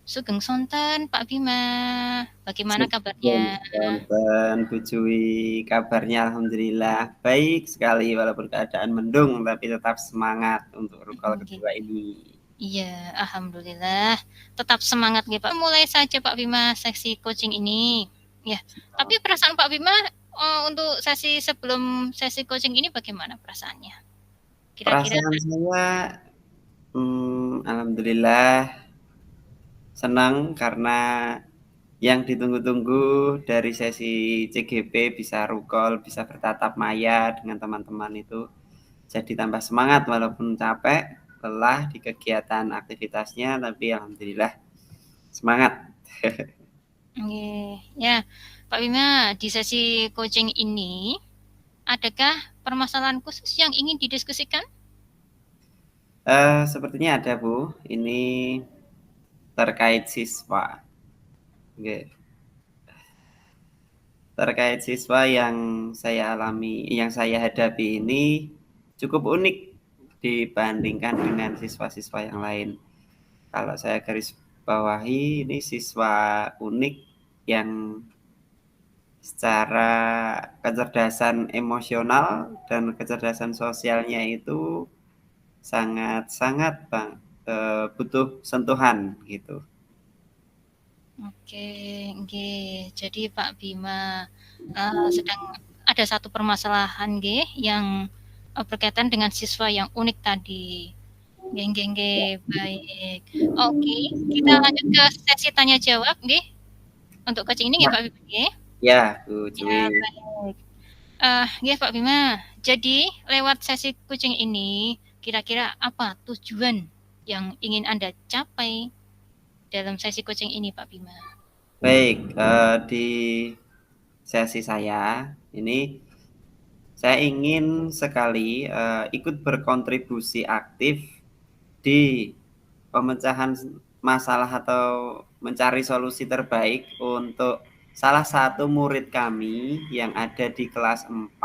Sugeng sonten Pak Bima, bagaimana Sugeng kabarnya? wonten Bu Jui, kabarnya alhamdulillah baik sekali walaupun keadaan mendung tapi tetap semangat untuk rukol Nggih. kedua ini. Iya, alhamdulillah tetap semangat nggih Pak. Mulai saja Pak Bima sesi coaching ini. Ya, tapi perasaan Pak Bima, untuk sesi sebelum sesi coaching ini bagaimana perasaannya? Kira-kira Perasaan saya, alhamdulillah senang karena yang ditunggu-tunggu dari sesi CGP bisa rukol, bisa bertatap maya dengan teman-teman itu jadi tambah semangat walaupun capek, lelah di kegiatan aktivitasnya, tapi alhamdulillah semangat. nggih, ya Pak Bima di sesi coaching ini, adakah permasalahan khusus yang ingin didiskusikan? Sepertinya ada Bu, ini terkait siswa. Nggih. Terkait siswa yang saya alami, yang saya hadapi ini cukup unik dibandingkan dengan siswa-siswa yang lain. Kalau saya garis bawahi, ini siswa unik yang secara kecerdasan emosional dan kecerdasan sosialnya itu sangat-sangat butuh sentuhan gitu. Oke, nggih. Jadi Pak Bima, sedang ada satu permasalahan nggih yang, berkaitan dengan siswa yang unik tadi. Nggih nggih nggih, baik. Oke, kita lanjut ke sesi tanya jawab nggih, untuk coaching ini nggih Ya, Pak Bima nggih? ya Bu Ya, Jui. baik. Nggih Pak Bima, jadi lewat sesi coaching ini, kira-kira apa tujuan yang ingin Anda capai dalam sesi coaching ini Pak Bima? Baik, di sesi saya ini saya ingin sekali ikut berkontribusi aktif di pemecahan masalah atau mencari solusi terbaik untuk salah satu murid kami yang ada di kelas 4.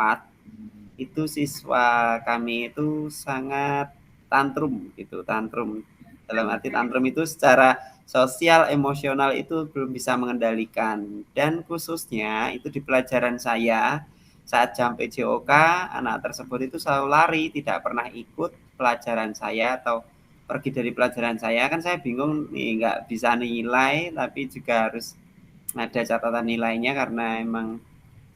Itu siswa kami itu sangat tantrum gitu, tantrum. Dalam arti tantrum itu secara sosial, emosional itu belum bisa mengendalikan. Dan khususnya itu di pelajaran saya, saat jam PJOK, anak tersebut itu selalu lari, tidak pernah ikut pelajaran saya atau pergi dari pelajaran saya. Kan saya bingung nih, nggak bisa nilai, tapi juga harus ada catatan nilainya karena emang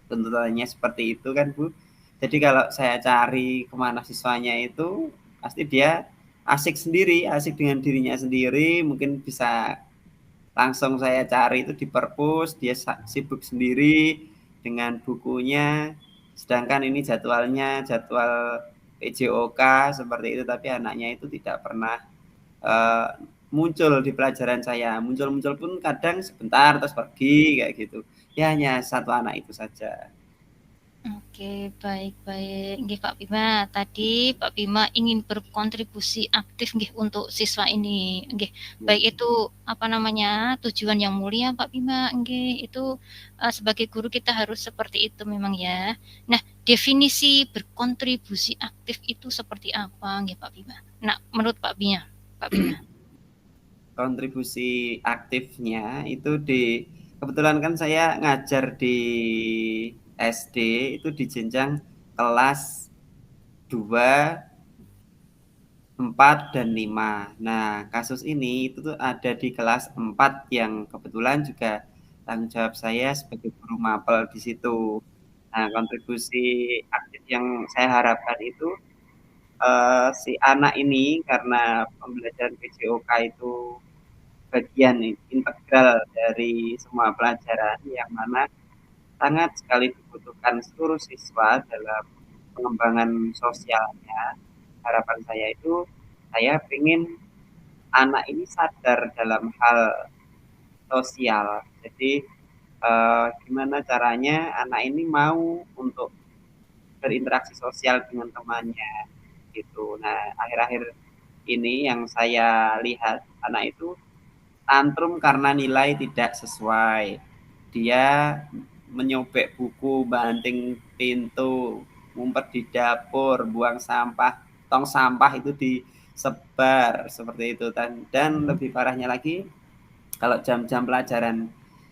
tuntutannya seperti itu kan Bu. Jadi kalau saya cari kemana siswanya itu, pasti dia asik sendiri, asik dengan dirinya sendiri, mungkin bisa langsung saya cari itu di perpus, dia sibuk sendiri dengan bukunya, sedangkan ini jadwalnya jadwal PJOK seperti itu, tapi anaknya itu tidak pernah eee, muncul di pelajaran saya, muncul-muncul pun kadang sebentar terus pergi kayak gitu. Ya hanya satu anak itu saja. Oke, baik baik. Nggih Pak Bima, tadi Pak Bima ingin berkontribusi aktif nggih untuk siswa ini, nggih. Baik itu, apa namanya, tujuan yang mulia Pak Bima, nggih. Itu, sebagai guru kita harus seperti itu memang ya. Nah, definisi berkontribusi aktif itu seperti apa nggih Pak Bima? Nah, menurut Pak Bima. Kontribusi aktifnya itu kebetulan kan saya ngajar di SD itu di jenjang kelas 2, 4, dan 5. Nah, kasus ini itu tuh ada di kelas 4 yang kebetulan juga tanggung jawab saya sebagai guru mapel di situ. Nah, kontribusi aktif yang saya harapkan itu, si anak ini karena pembelajaran PJOK itu bagian integral dari semua pelajaran yang mana sangat sekali dibutuhkan seluruh siswa dalam pengembangan sosialnya. Harapan saya itu, saya ingin anak ini sadar dalam hal sosial. Jadi, gimana caranya anak ini mau untuk berinteraksi sosial dengan temannya, gitu. Nah, akhir-akhir ini yang saya lihat, anak itu tantrum karena nilai tidak sesuai. Dia menyobek buku, banting pintu, ngumpet di dapur, buang sampah, tong sampah itu disebar seperti itu. Dan lebih parahnya lagi, Kalau jam-jam pelajaran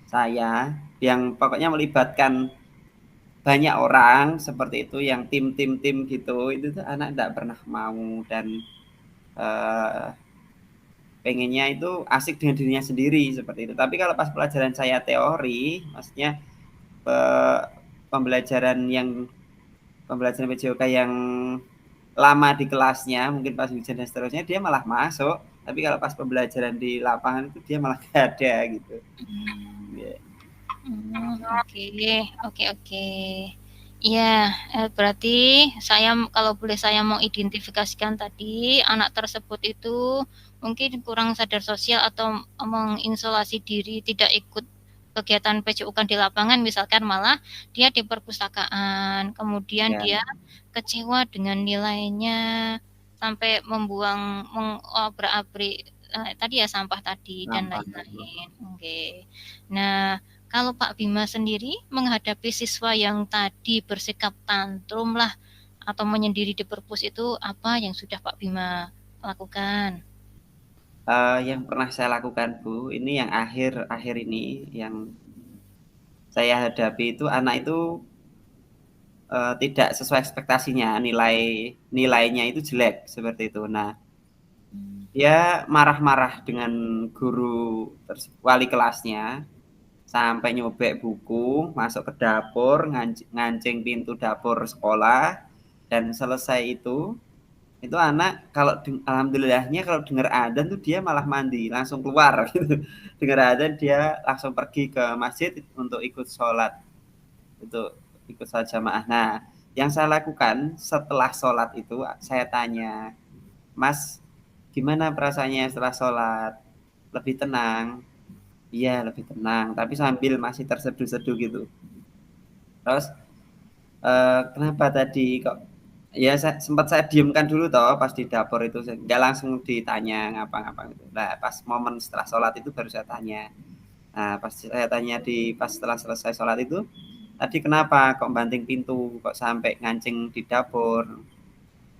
saya yang pokoknya melibatkan banyak orang seperti itu, yang tim gitu, itu tuh anak nggak pernah mau dan uh, pengennya itu asik dengan dirinya sendiri seperti itu. Tapi kalau pas pelajaran saya teori, maksudnya pe- pembelajaran PJOK yang lama di kelasnya, mungkin pas ujian dan seterusnya dia malah masuk. Tapi kalau pas pembelajaran di lapangan itu dia malah gak ada gitu. Yeah. Oke, oke, oke. Iya, berarti saya kalau boleh saya mau identifikasikan tadi, anak tersebut itu mungkin kurang sadar sosial atau mengisolasi diri, tidak ikut kegiatan PJUK di lapangan, misalkan malah dia di perpustakaan, kemudian Ya, dia kecewa dengan nilainya sampai obrak-abrik tadi ya sampah tadi dan sampah tadi. lain-lain. Oke. Nah, kalau Pak Bima sendiri menghadapi siswa yang tadi bersikap tantrum lah atau menyendiri di perpus itu apa yang sudah Pak Bima lakukan? Yang pernah saya lakukan Bu, ini yang akhir-akhir ini yang saya hadapi itu anak itu tidak sesuai ekspektasinya, nilainya itu jelek seperti itu. Nah, dia marah-marah dengan wali kelasnya sampai nyobek buku, masuk ke dapur, ngancing pintu dapur sekolah, dan selesai itu anak kalau alhamdulillahnya kalau dengar adzan tuh dia malah mandi, langsung keluar gitu. Dengar adzan dia langsung pergi ke masjid untuk ikut sholat, untuk ikut sholat jamaah. Nah, yang saya lakukan setelah sholat itu saya tanya, Mas, gimana perasaannya setelah sholat? Lebih tenang? Iya, lebih tenang, tapi sambil masih terseduh-seduh gitu. Terus kenapa tadi kok ya sempat saya diamkan dulu toh pas di dapur itu, nggak langsung ditanya ngapa-ngapa gitu. Nah, pas momen setelah sholat itu baru saya tanya. Nah, pas saya tanya pas setelah selesai sholat itu, tadi kenapa kok banting pintu, kok sampai ngancing di dapur?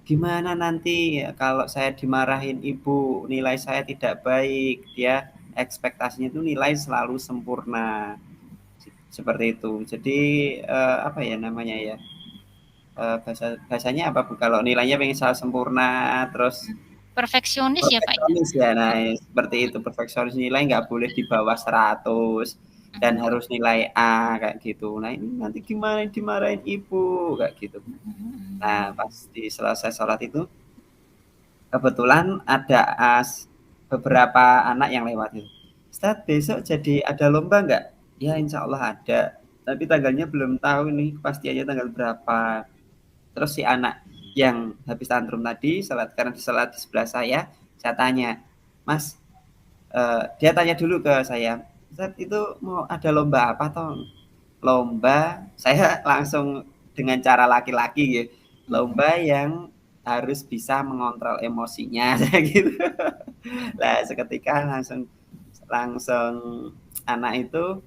Gimana nanti kalau saya dimarahin ibu, nilai saya tidak baik, dia ekspektasinya itu nilai selalu sempurna seperti itu. Jadi apa ya namanya ya, bahasanya apa Bu, kalau nilainya pengen selalu sempurna, terus Perfeksionis ya Pak ya? perfeksionis ya. Nah, seperti itu, perfeksionis, nilai nggak boleh di bawah 100 dan harus nilai A kayak gitu. Nah, ini nanti gimana dimarahin ibu kayak gitu. Nah, pas di selesai sholat itu kebetulan ada beberapa anak yang lewat itu. Ustaz, besok jadi ada lomba nggak? Ya, insya Allah ada. Tapi tanggalnya belum tahu nih, pastinya tanggal berapa. Terus si anak yang habis tantrum tadi, karena salat di sebelah saya tanya, Mas, dia tanya dulu ke saya, Ustaz itu mau ada lomba apa toh? Lomba, saya langsung dengan cara laki-laki gitu, lomba yang harus bisa mengontrol emosinya, saya gitu. Lah seketika langsung langsung anak itu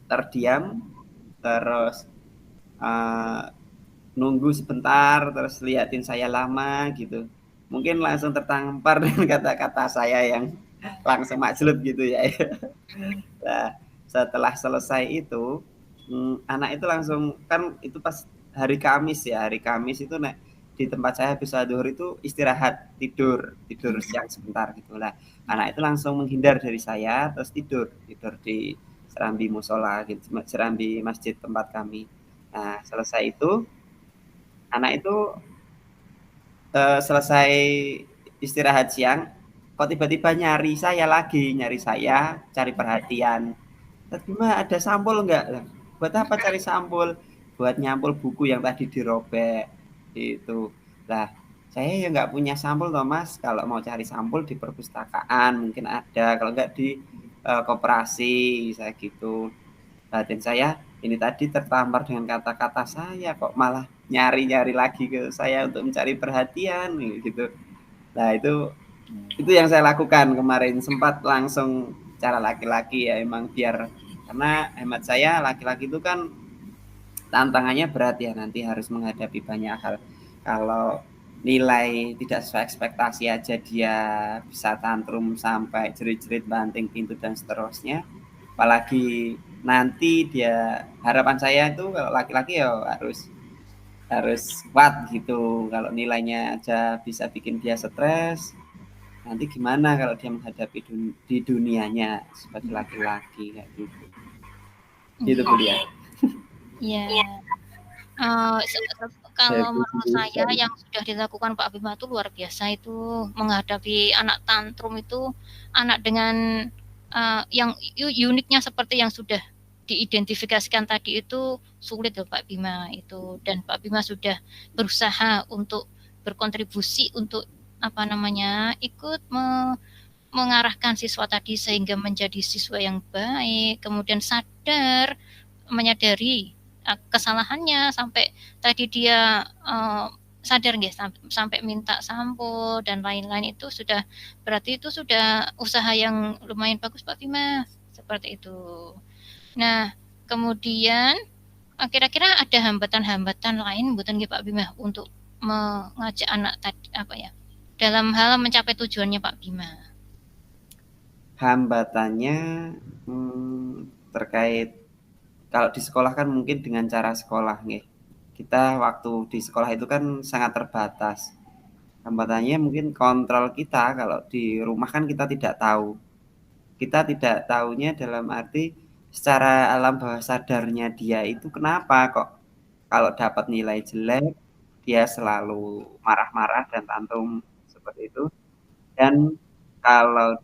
terdiam, terus uh, nunggu sebentar, terus liatin saya lama gitu. Mungkin langsung tertampar dengan kata-kata saya yang langsung majlub gitu ya. Nah, setelah selesai itu, anak itu langsung, kan itu pas hari Kamis ya, hari Kamis itu di tempat saya habis sholat zuhur itu istirahat, tidur siang sebentar gitu lah. Anak itu langsung menghindar dari saya, terus tidur di serambi musola gitu, serambi masjid tempat kami. Nah, selesai itu anak itu selesai istirahat siang, kok tiba-tiba nyari saya, cari perhatian. Tadi mah ada sampul enggak? Buat apa cari sampul? Buat nyampul buku yang tadi dirobek. Itu. Lah, saya ya nggak punya sampul toh Mas. Kalau mau cari sampul di perpustakaan mungkin ada. Kalau nggak di koperasi, saya gitu. Batin saya ini tadi tertampar dengan kata-kata saya, kok malah nyari-nyari lagi ke saya untuk mencari perhatian gitu. Nah, itu yang saya lakukan kemarin, sempat langsung cara laki-laki ya, emang biar, karena hemat saya laki-laki itu kan tantangannya berat ya, nanti harus menghadapi banyak hal. Kalau nilai tidak sesuai ekspektasi aja dia bisa tantrum sampai jerit-jerit, banting pintu dan seterusnya. Apalagi nanti dia, harapan saya itu kalau laki-laki ya harus kuat gitu. Kalau nilainya aja bisa bikin dia stres, nanti gimana kalau dia menghadapi di dunianya sebagai laki-laki kayak gitu. Gitu Bu Iya. dia. Iya. Kalau menurut saya Sekali. yang sudah dilakukan Pak Bima itu luar biasa itu, menghadapi anak tantrum itu, anak dengan, yang uniknya seperti yang sudah diidentifikasikan tadi itu sulit loh Pak Bima itu, dan Pak Bima sudah berusaha untuk berkontribusi untuk, apa namanya, ikut mengarahkan siswa tadi sehingga menjadi siswa yang baik, kemudian menyadari kesalahannya sampai tadi dia sadar nggih sampai minta sampo dan lain-lain itu sudah berarti itu sudah usaha yang lumayan bagus Pak Bima, seperti itu. Nah, kemudian kira-kira ada hambatan-hambatan lain mboten nggih Pak Bima untuk mengajak anak tadi apa ya, dalam hal mencapai tujuannya Pak Bima? Hambatannya terkait kalau di sekolah kan mungkin dengan cara sekolah nih. Kita waktu di sekolah itu kan sangat terbatas. Hambatannya mungkin kontrol kita, kalau di rumah kan kita tidak tahu. Kita tidak tahunya dalam arti secara alam bawah sadarnya dia itu kenapa kok kalau dapat nilai jelek dia selalu marah-marah dan tantrum seperti itu. Dan kalau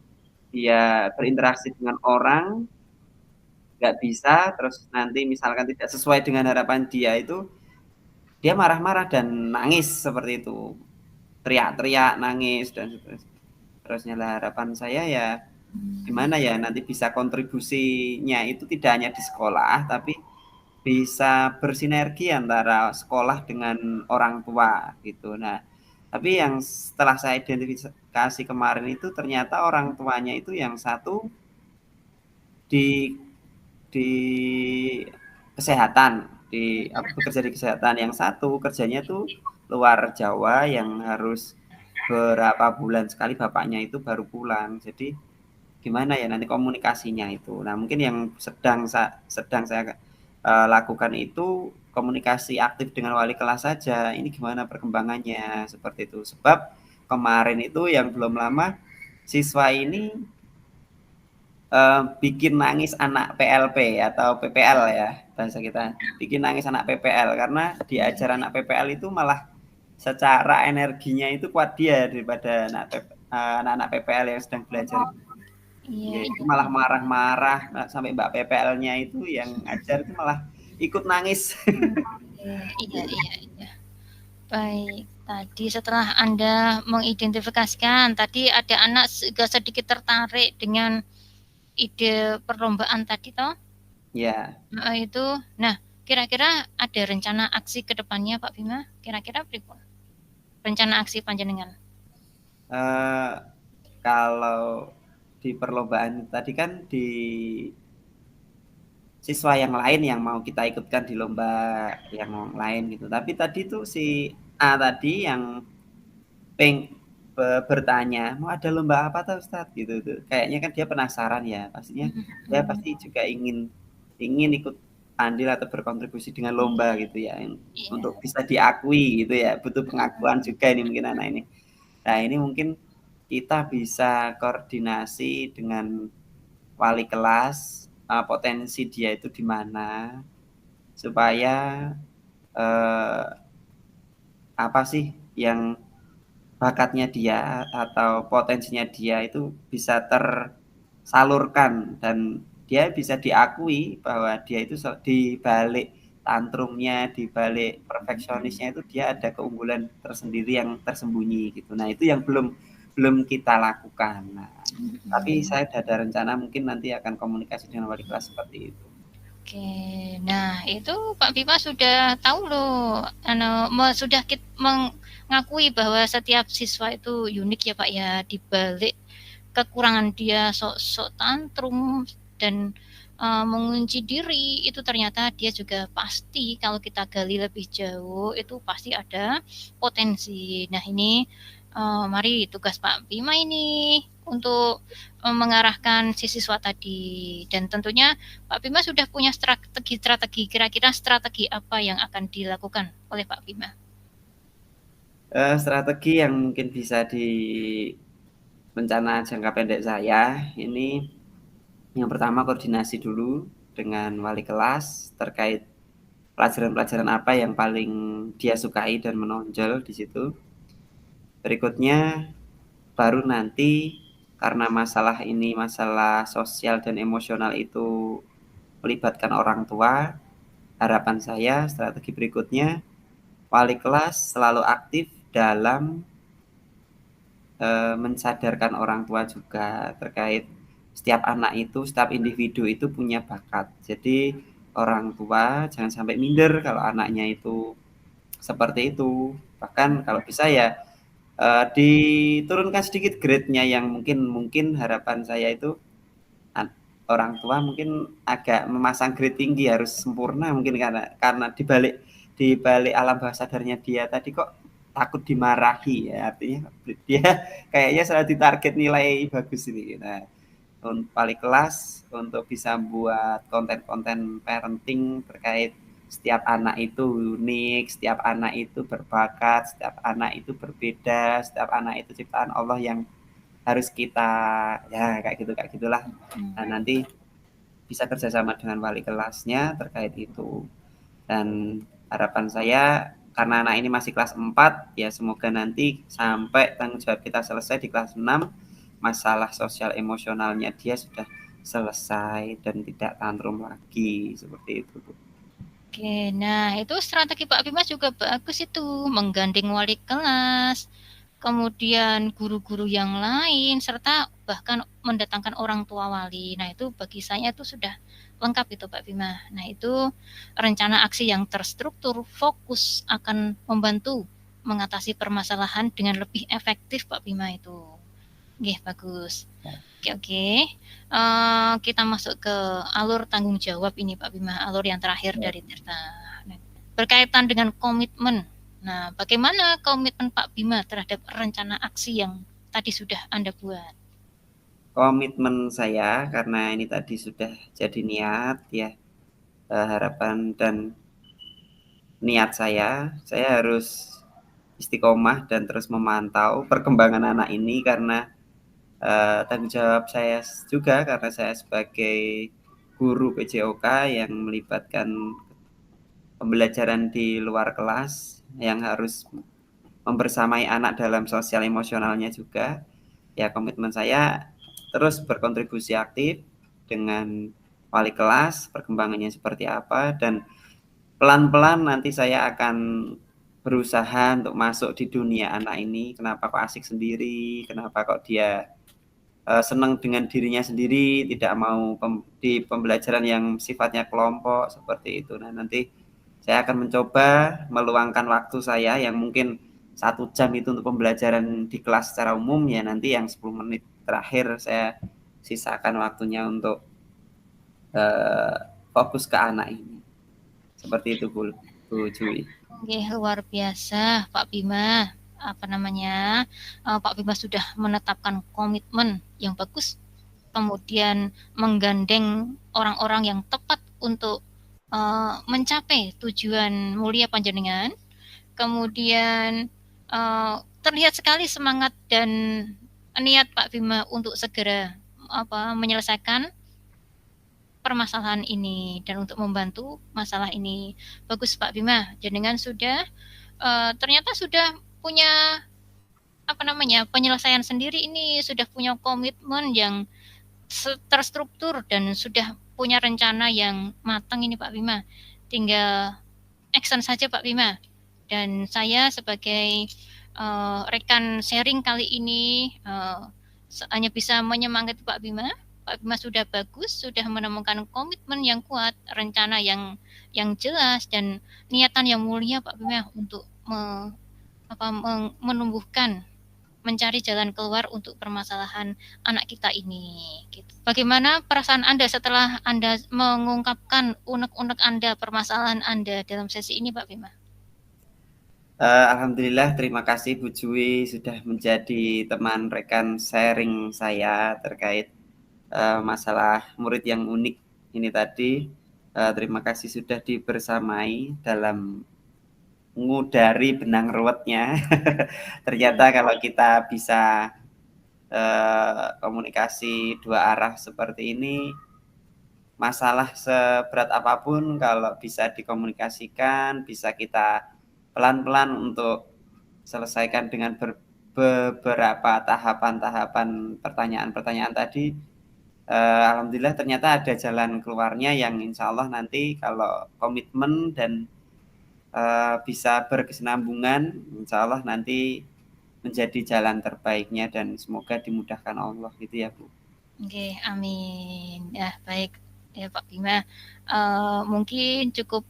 dia berinteraksi dengan orang nggak bisa, terus nanti misalkan tidak sesuai dengan harapan dia itu, dia marah-marah dan nangis seperti itu, teriak-teriak, nangis dan seterusnya. Lah harapan saya ya gimana ya nanti bisa kontribusinya itu tidak hanya di sekolah, tapi bisa bersinergi antara sekolah dengan orang tua gitu. Nah, tapi yang setelah saya identifikasi kemarin itu ternyata orang tuanya itu yang satu di di kesehatan, bekerja di kesehatan, yang satu kerjanya tuh luar Jawa yang harus berapa bulan sekali bapaknya itu baru pulang. Jadi gimana ya nanti komunikasinya itu. Nah, mungkin yang sedang saya lakukan itu komunikasi aktif dengan wali kelas saja. Ini gimana perkembangannya seperti itu. Sebab kemarin itu yang belum lama siswa ini bikin nangis anak PLP atau PPL ya bahasa kita, bikin nangis anak PPL karena diajar anak PPL itu malah secara energinya itu kuat dia daripada anak-anak PPL yang sedang belajar. Iya, Ya itu iya, malah iya. marah-marah sampai mbak PPL-nya itu yang ngajar itu malah ikut nangis. Oke, iya, iya, iya. Baik, tadi setelah Anda mengidentifikasikan, tadi ada anak sedikit tertarik dengan ide perlombaan tadi toh? Ya, Itu. Nah, kira-kira ada rencana aksi ke depannya Pak Bima? Kira-kira pripun? Rencana aksi panjenengan? eh, kalau di perlombaan tadi kan di siswa yang lain yang mau kita ikutkan di lomba yang lain gitu. Tapi tadi tuh si A tadi yang peng bertanya, mau ada lomba apa tuh Ustadz gitu tuh. Kayaknya kan dia penasaran ya, pastinya Mhm, dia mhm. pasti juga ingin ingin ikut andil atau berkontribusi dengan lomba gitu ya, Iya. untuk bisa diakui gitu ya, butuh pengakuan juga ini mungkin anak ini. Nah ini mungkin kita bisa koordinasi dengan wali kelas, potensi dia itu di mana, supaya eh, apa sih yang bakatnya dia atau potensinya dia itu bisa tersalurkan dan dia bisa diakui bahwa dia itu di balik tantrumnya, di balik perfeksionisnya itu dia ada keunggulan tersendiri yang tersembunyi gitu. Nah, itu yang belum belum kita lakukan. Nah, tapi Mhm. saya ada rencana mungkin nanti akan komunikasi dengan wali kelas seperti itu. Oke, nah itu Pak Bima sudah tahu loh, sudah mengakui bahwa setiap siswa itu unik ya Pak ya, di balik kekurangan dia sok-sok tantrum dan mengunci diri, itu ternyata dia juga pasti kalau kita gali lebih jauh itu pasti ada potensi. Nah ini mari tugas Pak Bima ini untuk mengarahkan si siswa tadi, dan tentunya Pak Bima sudah punya strategi, kira-kira strategi apa yang akan dilakukan oleh Pak Bima? Strategi yang mungkin bisa di rencana jangka pendek saya ini, yang pertama koordinasi dulu dengan wali kelas terkait pelajaran-pelajaran apa yang paling dia sukai dan menonjol di situ. Berikutnya baru nanti, karena masalah ini masalah sosial dan emosional itu melibatkan orang tua, harapan saya strategi berikutnya wali kelas selalu aktif dalam mensadarkan orang tua juga terkait setiap anak itu, setiap individu itu punya bakat. Jadi orang tua jangan sampai minder kalau anaknya itu seperti itu. Bahkan kalau bisa ya diturunkan sedikit grade-nya, yang mungkin harapan saya itu orang tua mungkin agak memasang grade tinggi, harus sempurna mungkin, karena di balik alam bawah sadarnya dia tadi kok takut dimarahi ya, artinya dia kayaknya selalu ditarget nilai bagus ini. Nah, wali kelas untuk bisa buat konten-konten parenting terkait setiap anak itu unik, setiap anak itu berbakat, setiap anak itu berbeda, setiap anak itu ciptaan Allah yang harus kita, ya kayak gitulah. Nah, nanti bisa kerjasama dengan wali kelasnya terkait itu. Dan harapan saya, karena anak ini masih kelas 4, ya semoga nanti sampai tanggung jawab kita selesai di kelas 6, masalah sosial emosionalnya dia sudah selesai dan tidak tantrum lagi, seperti itu. Oke, nah itu strategi Pak Bima juga bagus itu, menggandeng wali kelas, kemudian guru-guru yang lain, serta bahkan mendatangkan orang tua wali. Nah itu bagi saya itu sudah lengkap itu Pak Bima. Nah itu rencana aksi yang terstruktur, fokus akan membantu mengatasi permasalahan dengan lebih efektif Pak Bima itu. Oke, bagus. Oke. Kita masuk ke alur tanggung jawab ini Pak Bima, alur yang terakhir dari Tirta. Nah, berkaitan dengan komitmen. Nah, bagaimana komitmen Pak Bima terhadap rencana aksi yang tadi sudah Anda buat? Komitmen saya, karena ini tadi sudah jadi niat ya, harapan dan niat saya harus istiqomah dan terus memantau perkembangan anak ini, karena tanggung jawab saya juga, karena saya sebagai guru PJOK yang melibatkan pembelajaran di luar kelas yang harus membersamai anak dalam sosial emosionalnya juga. Ya, komitmen saya terus berkontribusi aktif dengan wali kelas, perkembangannya seperti apa, dan pelan-pelan nanti saya akan berusaha untuk masuk di dunia anak ini. Kenapa kok asik sendiri, kenapa kok dia senang dengan dirinya sendiri, tidak mau di pembelajaran yang sifatnya kelompok seperti itu. Nah, nanti saya akan mencoba meluangkan waktu saya yang mungkin 1 jam itu untuk pembelajaran di kelas secara umum, ya nanti yang 10 menit terakhir saya sisakan waktunya untuk fokus ke anak ini. Seperti itu, Bu Jui. Oke, luar biasa Pak Bima. Apa namanya? Pak Bima sudah menetapkan komitmen yang bagus, kemudian menggandeng orang-orang yang tepat untuk mencapai tujuan mulia panjenengan. Kemudian terlihat sekali semangat dan niat Pak Bima untuk segera menyelesaikan permasalahan ini dan untuk membantu masalah ini. Bagus Pak Bima, jenengan sudah ternyata sudah punya penyelesaian sendiri ini, sudah punya komitmen yang terstruktur dan sudah punya rencana yang matang ini Pak Bima. Tinggal action saja Pak Bima. Dan saya sebagai rekan sharing kali ini hanya bisa menyemangati Pak Bima. Pak Bima sudah bagus, sudah menemukan komitmen yang kuat, rencana yang jelas dan niatan yang mulia Pak Bima untuk menumbuhkan mencari jalan keluar untuk permasalahan anak kita ini, gitu. Bagaimana perasaan Anda setelah Anda mengungkapkan unek-unek Anda, permasalahan Anda dalam sesi ini, Pak Bima? Alhamdulillah, terima kasih Bu Jui sudah menjadi teman rekan sharing saya terkait masalah murid yang unik ini tadi. Terima kasih sudah dibersamai dalam ngudari benang ruwetnya. Ternyata kalau kita bisa komunikasi dua arah seperti ini, masalah seberat apapun kalau bisa dikomunikasikan, bisa kita pelan-pelan untuk selesaikan dengan beberapa tahapan-tahapan pertanyaan-pertanyaan tadi, alhamdulillah ternyata ada jalan keluarnya yang insya Allah nanti kalau komitmen dan bisa berkesinambungan, insya Allah nanti menjadi jalan terbaiknya dan semoga dimudahkan Allah gitu ya Bu. Oke, amin. Ya, baik ya Pak Bima. Mungkin cukup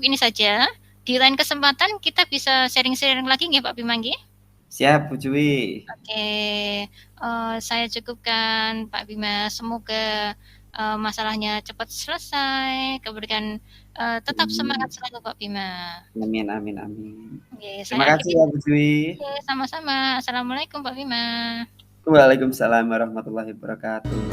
ini saja. Di lain kesempatan kita bisa sharing-sharing lagi nggih Pak Bima nggih? Siap Bu Jui. Oke, saya cukupkan Pak Bima. Semoga masalahnya cepat selesai. Kemudian tetap semangat selalu Pak Bima. Amin, amin, amin. Oke, Terima saya kasih akhiri. ya Bu Jui. Oke, sama-sama. Assalamualaikum Pak Bima. Waalaikumsalam warahmatullahi wabarakatuh.